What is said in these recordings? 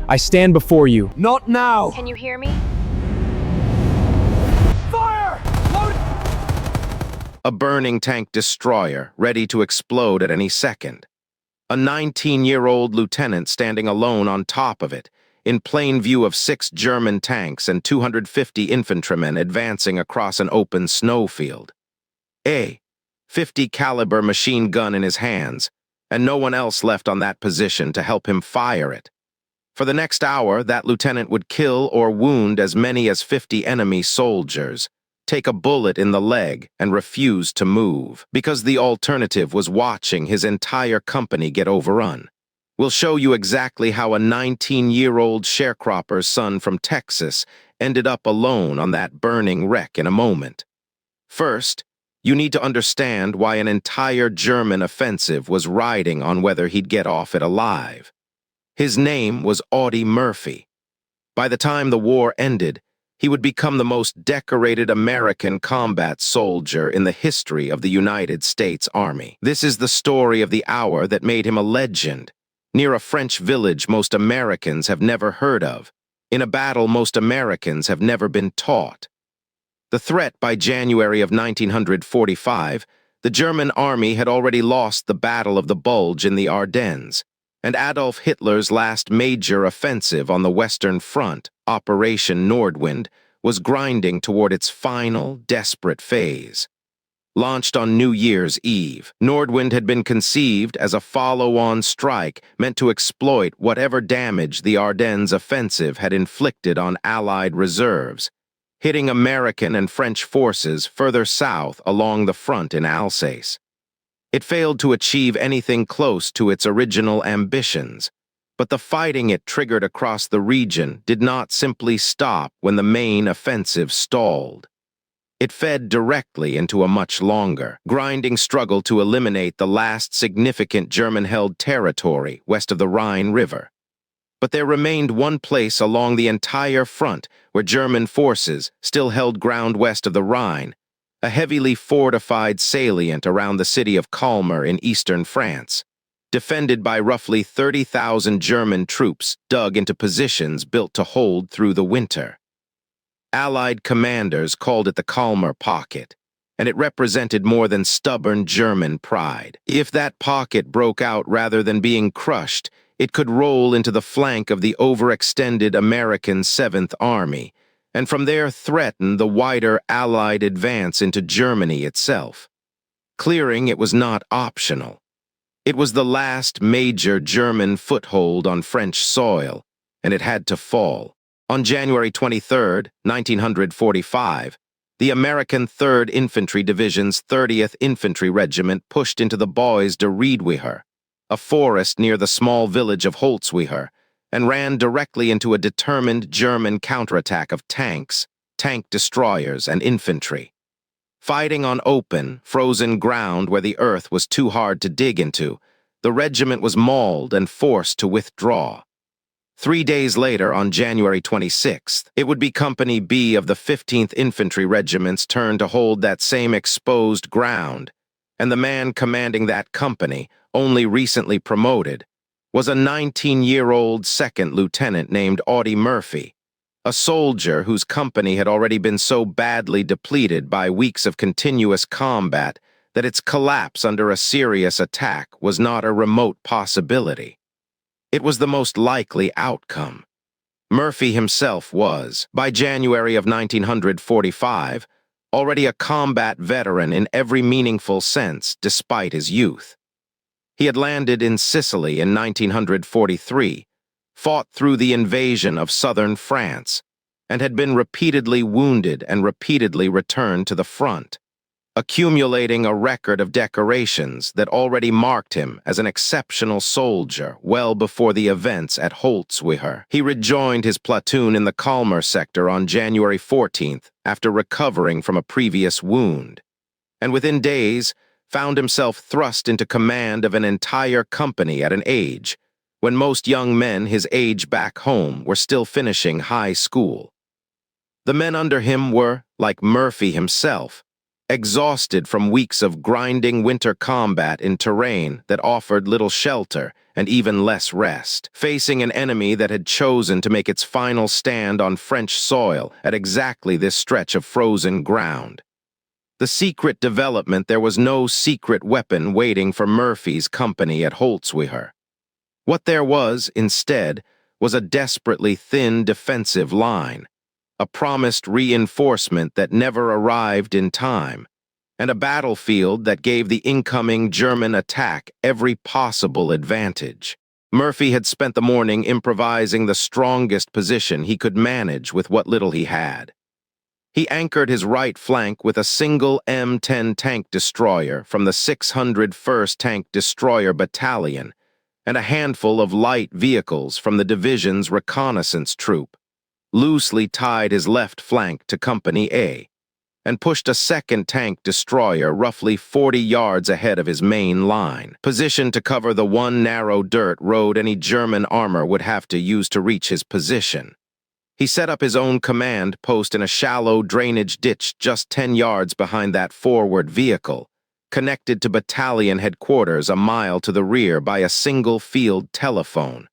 I stand before you. Not now! Can you hear me? Fire! Load! A burning tank destroyer, ready to explode at any second. A 19-year-old lieutenant standing alone on top of it, in plain view of 6 German tanks and 250 infantrymen advancing across an open snowfield. A 50 caliber machine gun in his hands, and no one else left on that position to help him fire it. For the next hour, that lieutenant would kill or wound as many as 50 enemy soldiers, take a bullet in the leg, and refuse to move, because the alternative was watching his entire company get overrun. We'll show you exactly how a 19-year-old sharecropper's son from Texas ended up alone on that burning wreck in a moment. First, you need to understand why an entire German offensive was riding on whether he'd get off it alive. His name was Audie Murphy. By the time the war ended, he would become the most decorated American combat soldier in the history of the United States Army. This is the story of the hour that made him a legend, near a French village most Americans have never heard of, in a battle most Americans have never been taught. The threat by January of 1945, the German army had already lost the Battle of the Bulge in the Ardennes, and Adolf Hitler's last major offensive on the Western Front, Operation Nordwind, was grinding toward its final, desperate phase. Launched on New Year's Eve, Nordwind had been conceived as a follow-on strike meant to exploit whatever damage the Ardennes offensive had inflicted on Allied reserves, hitting American and French forces further south along the front in Alsace. It failed to achieve anything close to its original ambitions, but the fighting it triggered across the region did not simply stop when the main offensive stalled. It fed directly into a much longer, grinding struggle to eliminate the last significant German-held territory west of the Rhine River. But there remained one place along the entire front where German forces still held ground west of the Rhine, a heavily fortified salient around the city of Colmar in eastern France, defended by roughly 30,000 German troops dug into positions built to hold through the winter. Allied commanders called it the Colmar Pocket, and it represented more than stubborn German pride. If that pocket broke out rather than being crushed, it could roll into the flank of the overextended American 7th Army, and from there threaten the wider Allied advance into Germany itself. Clearing it was not optional. It was the last major German foothold on French soil, and it had to fall. On January 23, 1945, the American 3rd Infantry Division's 30th Infantry Regiment pushed into the Bois de Riedwihr, a forest near the small village of Holtzwihr, and ran directly into a determined German counterattack of tanks, tank destroyers, and infantry. Fighting on open, frozen ground where the earth was too hard to dig into, the regiment was mauled and forced to withdraw. 3 days later, on January 26th, it would be Company B of the 15th Infantry Regiment's turn to hold that same exposed ground, and the man commanding that company, only recently promoted, was a 19-year-old second lieutenant named Audie Murphy, a soldier whose company had already been so badly depleted by weeks of continuous combat that its collapse under a serious attack was not a remote possibility. It was the most likely outcome. Murphy himself was, by January of 1945, already a combat veteran in every meaningful sense despite his youth. He had landed in Sicily in 1943, fought through the invasion of southern France, and had been repeatedly wounded and repeatedly returned to the front, accumulating a record of decorations that already marked him as an exceptional soldier well before the events at Holtzwihr. He rejoined his platoon in the Colmar sector on January 14th after recovering from a previous wound, and within days found himself thrust into command of an entire company at an age when most young men his age back home were still finishing high school. The men under him were, like Murphy himself, exhausted from weeks of grinding winter combat in terrain that offered little shelter and even less rest, facing an enemy that had chosen to make its final stand on French soil at exactly this stretch of frozen ground. The secret development: there was no secret weapon waiting for Murphy's company at Holtzwihr. What there was, instead, was a desperately thin defensive line, a promised reinforcement that never arrived in time, and a battlefield that gave the incoming German attack every possible advantage. Murphy had spent the morning improvising the strongest position he could manage with what little he had. He anchored his right flank with a single M10 tank destroyer from the 601st Tank Destroyer Battalion and a handful of light vehicles from the division's reconnaissance troop, loosely tied his left flank to Company A, and pushed a second tank destroyer roughly 40 yards ahead of his main line, positioned to cover the one narrow dirt road any German armor would have to use to reach his position. He set up his own command post in a shallow drainage ditch just 10 yards behind that forward vehicle, connected to battalion headquarters a mile to the rear by a single field telephone.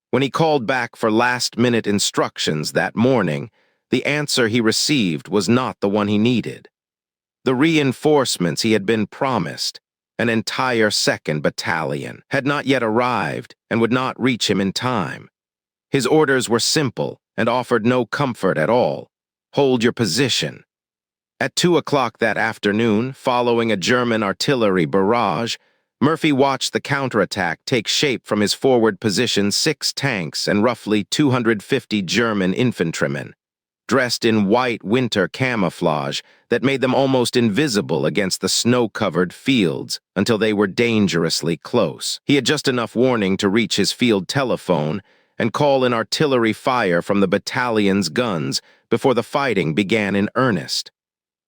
When he called back for last-minute instructions that morning, the answer he received was not the one he needed. The reinforcements he had been promised, an entire 2nd Battalion, had not yet arrived and would not reach him in time. His orders were simple and offered no comfort at all. Hold your position. At 2 o'clock that afternoon, following a German artillery barrage, Murphy watched the counterattack take shape from his forward position. 6 tanks and roughly 250 German infantrymen, dressed in white winter camouflage that made them almost invisible against the snow-covered fields until they were dangerously close. He had just enough warning to reach his field telephone and call in artillery fire from the battalion's guns before the fighting began in earnest.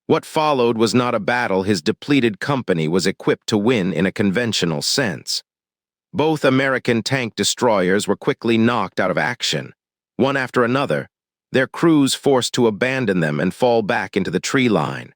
What followed was not a battle his depleted company was equipped to win in a conventional sense. Both American tank destroyers were quickly knocked out of action, one after another, their crews forced to abandon them and fall back into the tree line.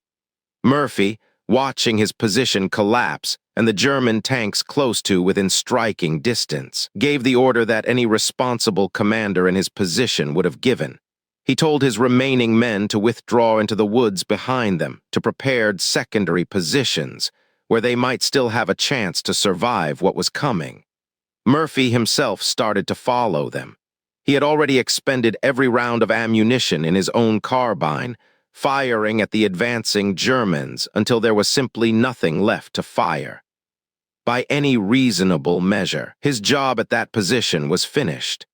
Murphy, watching his position collapse and the German tanks close to within striking distance, gave the order that any responsible commander in his position would have given. He told his remaining men to withdraw into the woods behind them to prepared secondary positions where they might still have a chance to survive what was coming. Murphy himself started to follow them. He had already expended every round of ammunition in his own carbine, firing at the advancing Germans until there was simply nothing left to fire. By any reasonable measure, his job at that position was finished.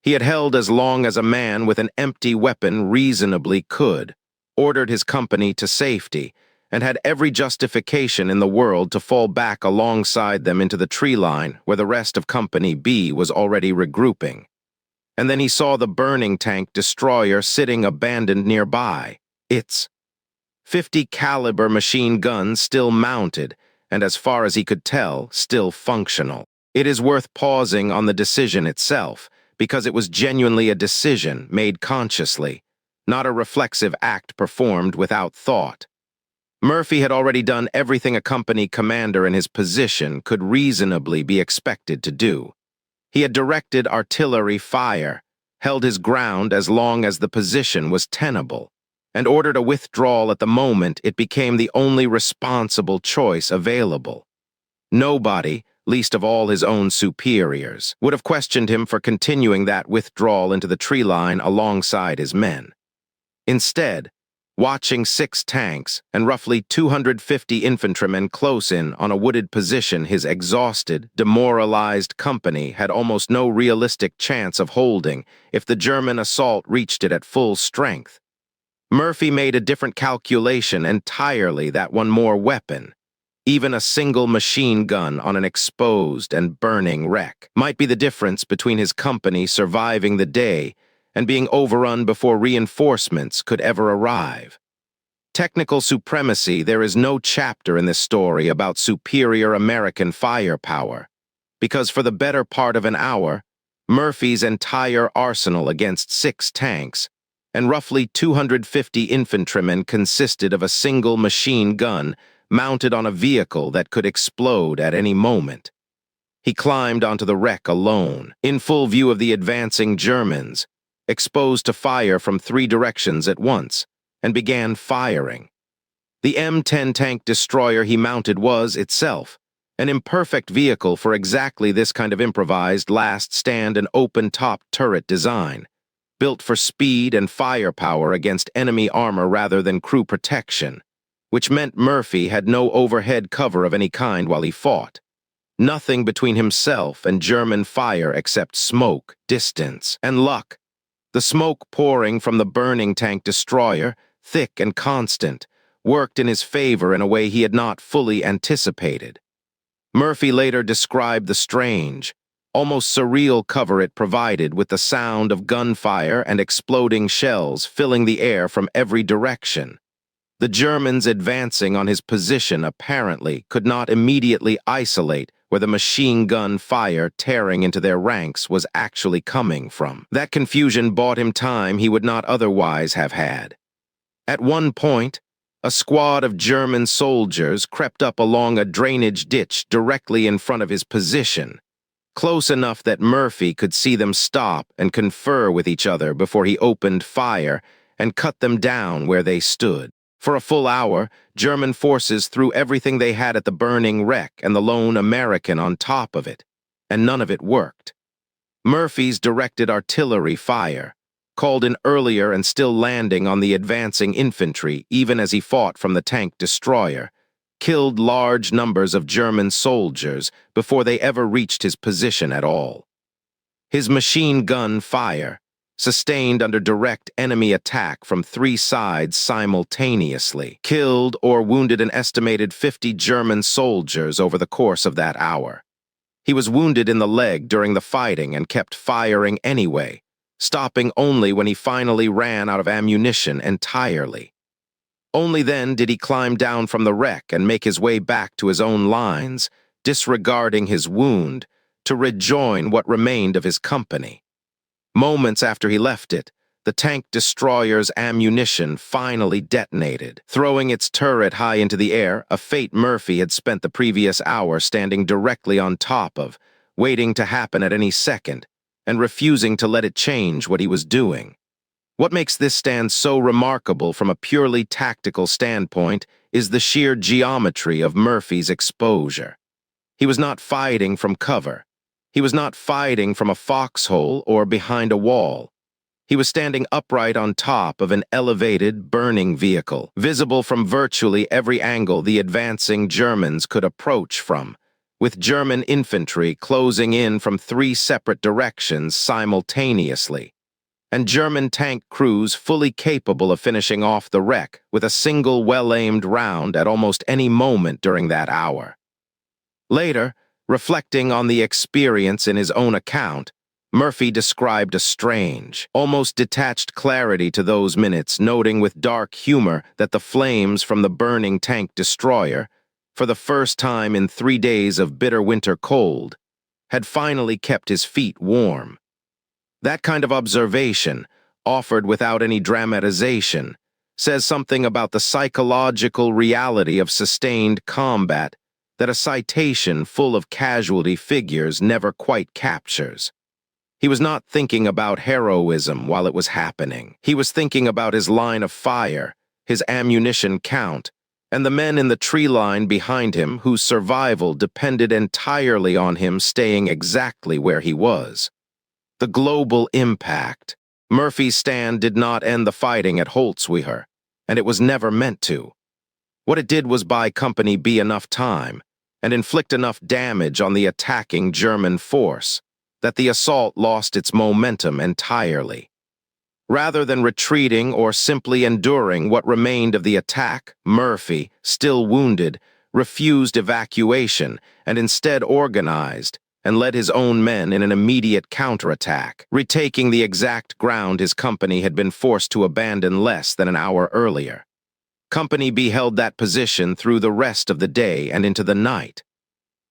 He had held as long as a man with an empty weapon reasonably could, ordered his company to safety, and had every justification in the world to fall back alongside them into the tree line where the rest of Company B was already regrouping. And then he saw the burning tank destroyer sitting abandoned nearby, its .50 caliber machine gun still mounted, and as far as he could tell, still functional. It is worth pausing on the decision itself, because it was genuinely a decision made consciously, not a reflexive act performed without thought. Murphy had already done everything a company commander in his position could reasonably be expected to do. He had directed artillery fire, held his ground as long as the position was tenable, and ordered a withdrawal at the moment it became the only responsible choice available. Nobody, least of all his own superiors, would have questioned him for continuing that withdrawal into the tree line alongside his men. Instead, watching 6 tanks and roughly 250 infantrymen close in on a wooded position his exhausted, demoralized company had almost no realistic chance of holding if the German assault reached it at full strength, Murphy made a different calculation entirely: that one more weapon, even a single machine gun on an exposed and burning wreck, might be the difference between his company surviving the day and being overrun before reinforcements could ever arrive. Technical supremacy: there is no chapter in this story about superior American firepower, because for the better part of an hour, Murphy's entire arsenal against 6 tanks and roughly 250 infantrymen consisted of a single machine gun mounted on a vehicle that could explode at any moment. He climbed onto the wreck alone, in full view of the advancing Germans, exposed to fire from 3 directions at once, and began firing. The M10 tank destroyer he mounted was, itself, an imperfect vehicle for exactly this kind of improvised last-stand and open-top turret design, built for speed and firepower against enemy armor rather than crew protection, which meant Murphy had no overhead cover of any kind while he fought. Nothing between himself and German fire except smoke, distance, and luck. The smoke pouring from the burning tank destroyer, thick and constant, worked in his favor in a way he had not fully anticipated. Murphy later described the strange, almost surreal cover it provided, with the sound of gunfire and exploding shells filling the air from every direction. The Germans advancing on his position apparently could not immediately isolate where the machine gun fire tearing into their ranks was actually coming from. That confusion bought him time he would not otherwise have had. At one point, a squad of German soldiers crept up along a drainage ditch directly in front of his position, close enough that Murphy could see them stop and confer with each other before he opened fire and cut them down where they stood. For a full hour, German forces threw everything they had at the burning wreck and the lone American on top of it, and none of it worked. Murphy's directed artillery fire, called in earlier and still landing on the advancing infantry even as he fought from the tank destroyer, killed large numbers of German soldiers before they ever reached his position at all. His machine gun fire, sustained under direct enemy attack from 3 sides simultaneously, killed or wounded an estimated 50 German soldiers over the course of that hour. He was wounded in the leg during the fighting and kept firing anyway, stopping only when he finally ran out of ammunition entirely. Only then did he climb down from the wreck and make his way back to his own lines, disregarding his wound, to rejoin what remained of his company. Moments after he left it, the tank destroyer's ammunition finally detonated, throwing its turret high into the air, a fate Murphy had spent the previous hour standing directly on top of, waiting to happen at any second, and refusing to let it change what he was doing. What makes this stand so remarkable from a purely tactical standpoint is the sheer geometry of Murphy's exposure. He was not fighting from cover. He was not fighting from a foxhole or behind a wall. He was standing upright on top of an elevated, burning vehicle, visible from virtually every angle the advancing Germans could approach from, with German infantry closing in from 3 separate directions simultaneously, and German tank crews fully capable of finishing off the wreck with a single well-aimed round at almost any moment during that hour. Later, reflecting on the experience in his own account, Murphy described a strange, almost detached clarity to those minutes, noting with dark humor that the flames from the burning tank destroyer, for the first time in 3 days of bitter winter cold, had finally kept his feet warm. That kind of observation, offered without any dramatization, says something about the psychological reality of sustained combat that a citation full of casualty figures never quite captures. He was not thinking about heroism while it was happening. He was thinking about his line of fire, his ammunition count, and the men in the tree line behind him whose survival depended entirely on him staying exactly where he was. The global impact. Murphy's stand did not end the fighting at Holtzwihr, and it was never meant to. What it did was buy Company B enough time and inflict enough damage on the attacking German force that the assault lost its momentum entirely. Rather than retreating or simply enduring what remained of the attack, Murphy, still wounded, refused evacuation and instead organized and led his own men in an immediate counterattack, retaking the exact ground his company had been forced to abandon less than an hour earlier. Company B held that position through the rest of the day and into the night.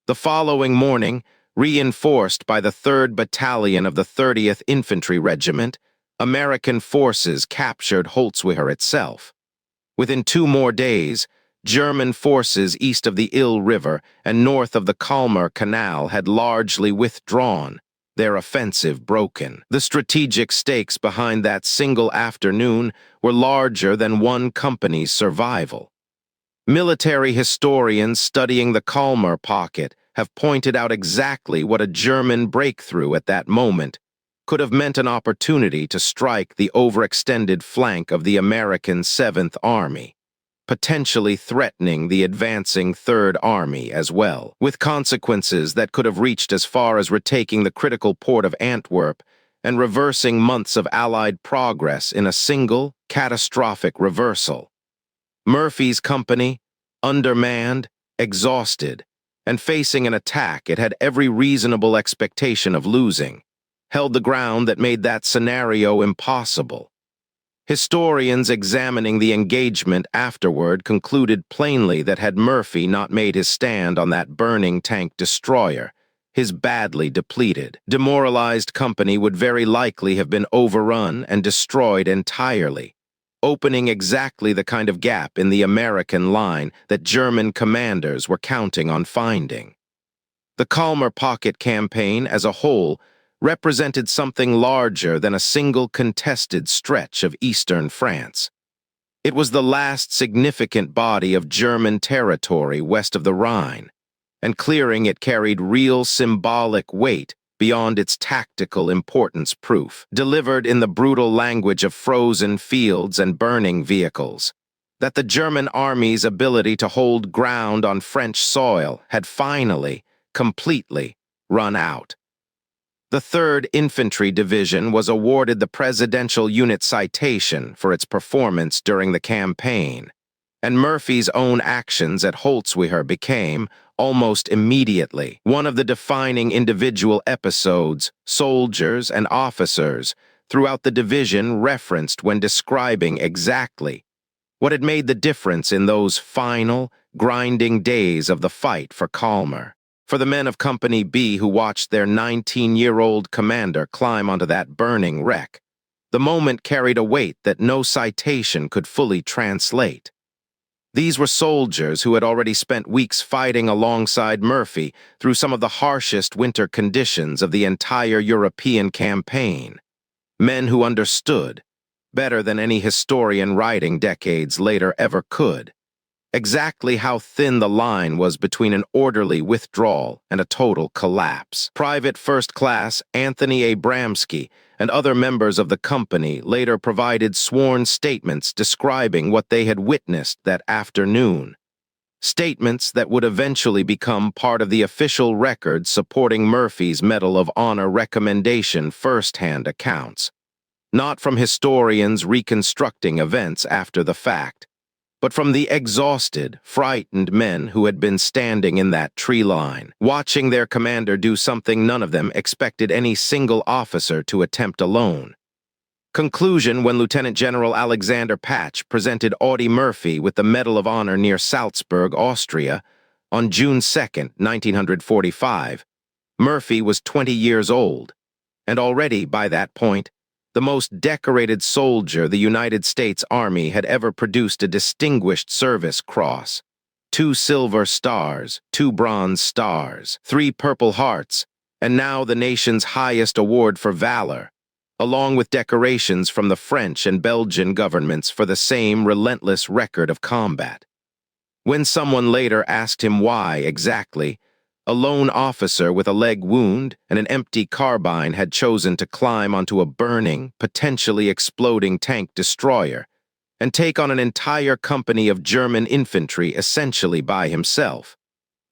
The following morning, reinforced by the 3rd Battalion of the 30th Infantry Regiment, American forces captured Holtzwihr itself. Within 2 more days, German forces east of the Ill River and north of the Colmar Canal had largely withdrawn, their offensive broken. The strategic stakes behind that single afternoon were larger than one company's survival. Military historians studying the Colmar Pocket have pointed out exactly what a German breakthrough at that moment could have meant: an opportunity to strike the overextended flank of the American 7th Army, potentially threatening the advancing Third Army as well, with consequences that could have reached as far as retaking the critical port of Antwerp and reversing months of Allied progress in a single, catastrophic reversal. Murphy's company, undermanned, exhausted, and facing an attack it had every reasonable expectation of losing, held the ground that made that scenario impossible. Historians examining the engagement afterward concluded plainly that had Murphy not made his stand on that burning tank destroyer, his badly depleted, demoralized company would very likely have been overrun and destroyed entirely, opening exactly the kind of gap in the American line that German commanders were counting on finding. The Colmar Pocket campaign as a whole represented something larger than a single contested stretch of eastern France. It was the last significant body of German territory west of the Rhine, and clearing it carried real symbolic weight beyond its tactical importance. Proof, delivered in the brutal language of frozen fields and burning vehicles, that the German army's ability to hold ground on French soil had finally, completely, run out. The 3rd Infantry Division was awarded the Presidential Unit Citation for its performance during the campaign, and Murphy's own actions at Holtzwihr became, almost immediately, one of the defining individual episodes soldiers and officers throughout the division referenced when describing exactly what had made the difference in those final, grinding days of the fight for Colmar. For the men of Company B who watched their 19-year-old commander climb onto that burning wreck, the moment carried a weight that no citation could fully translate. These were soldiers who had already spent weeks fighting alongside Murphy through some of the harshest winter conditions of the entire European campaign. Men who understood, better than any historian writing decades later ever could, exactly how thin the line was between an orderly withdrawal and a total collapse. Private First Class Anthony Abramsky and other members of the company later provided sworn statements describing what they had witnessed that afternoon. Statements that would eventually become part of the official record supporting Murphy's Medal of Honor recommendation first-hand accounts, not from historians reconstructing events after the fact, but from the exhausted, frightened men who had been standing in that tree line, watching their commander do something none of them expected any single officer to attempt alone. Conclusion: when Lieutenant General Alexander Patch presented Audie Murphy with the Medal of Honor near Salzburg, Austria, on June 2, 1945, Murphy was 20 years old, and already, by that point, the most decorated soldier the United States Army had ever produced: a Distinguished Service Cross, 2 Silver Stars, 2 Bronze Stars, 3 Purple Hearts, and now the nation's highest award for valor, along with decorations from the French and Belgian governments for the same relentless record of combat. When someone later asked him why, exactly, a lone officer with a leg wound and an empty carbine had chosen to climb onto a burning, potentially exploding tank destroyer and take on an entire company of German infantry essentially by himself,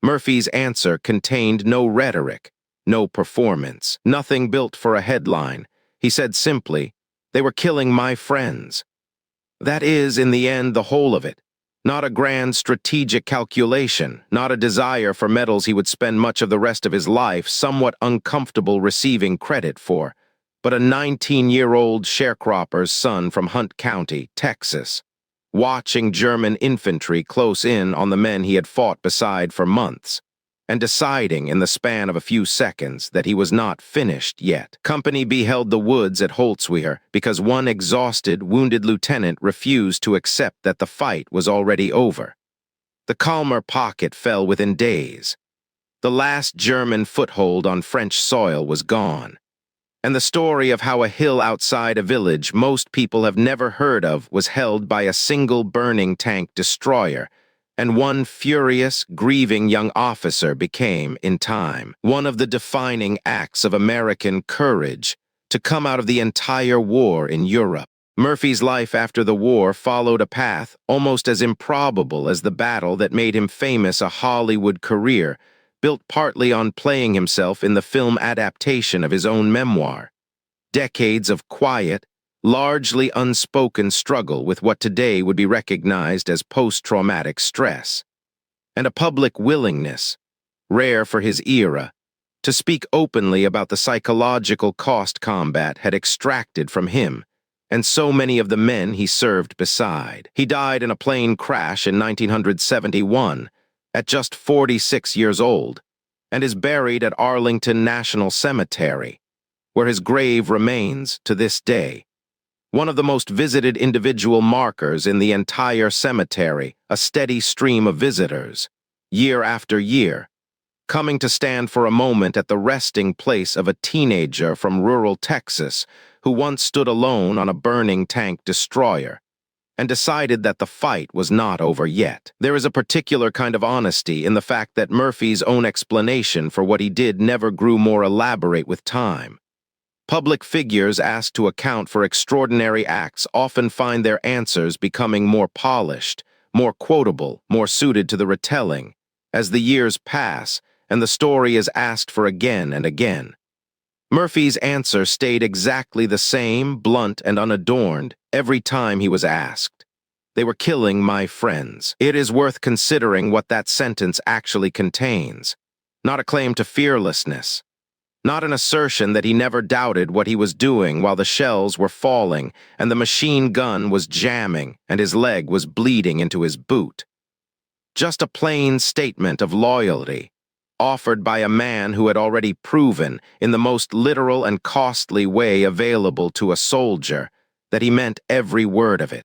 Murphy's answer contained no rhetoric, no performance, nothing built for a headline. He said simply, "They were killing my friends." That is, in the end, the whole of it. Not a grand strategic calculation, not a desire for medals he would spend much of the rest of his life somewhat uncomfortable receiving credit for, but a 19-year-old sharecropper's son from Hunt County, Texas, watching German infantry close in on the men he had fought beside for months, and deciding in the span of a few seconds that he was not finished yet. Company B held the woods at Holtzwihr because one exhausted, wounded lieutenant refused to accept that the fight was already over. The Colmar Pocket fell within days. The last German foothold on French soil was gone. And the story of how a hill outside a village most people have never heard of was held by a single burning tank destroyer, and one furious, grieving young officer became, in time, one of the defining acts of American courage to come out of the entire war in Europe. Murphy's life after the war followed a path almost as improbable as the battle that made him famous, a Hollywood career, built partly on playing himself in the film adaptation of his own memoir. Decades of quiet, largely unspoken struggle with what today would be recognized as post-traumatic stress, and a public willingness, rare for his era, to speak openly about the psychological cost combat had extracted from him and so many of the men he served beside. He died in a plane crash in 1971, at just 46 years old, and is buried at Arlington National Cemetery, where his grave remains to this day. One of the most visited individual markers in the entire cemetery, a steady stream of visitors, year after year, coming to stand for a moment at the resting place of a teenager from rural Texas who once stood alone on a burning tank destroyer and decided that the fight was not over yet. There is a particular kind of honesty in the fact that Murphy's own explanation for what he did never grew more elaborate with time. Public figures asked to account for extraordinary acts often find their answers becoming more polished, more quotable, more suited to the retelling, as the years pass and the story is asked for again and again. Murphy's answer stayed exactly the same, blunt and unadorned, every time he was asked. They were killing my friends. It is worth considering what that sentence actually contains. Not a claim to fearlessness. Not an assertion that he never doubted what he was doing while the shells were falling and the machine gun was jamming and his leg was bleeding into his boot. Just a plain statement of loyalty, offered by a man who had already proven, in the most literal and costly way available to a soldier, that he meant every word of it.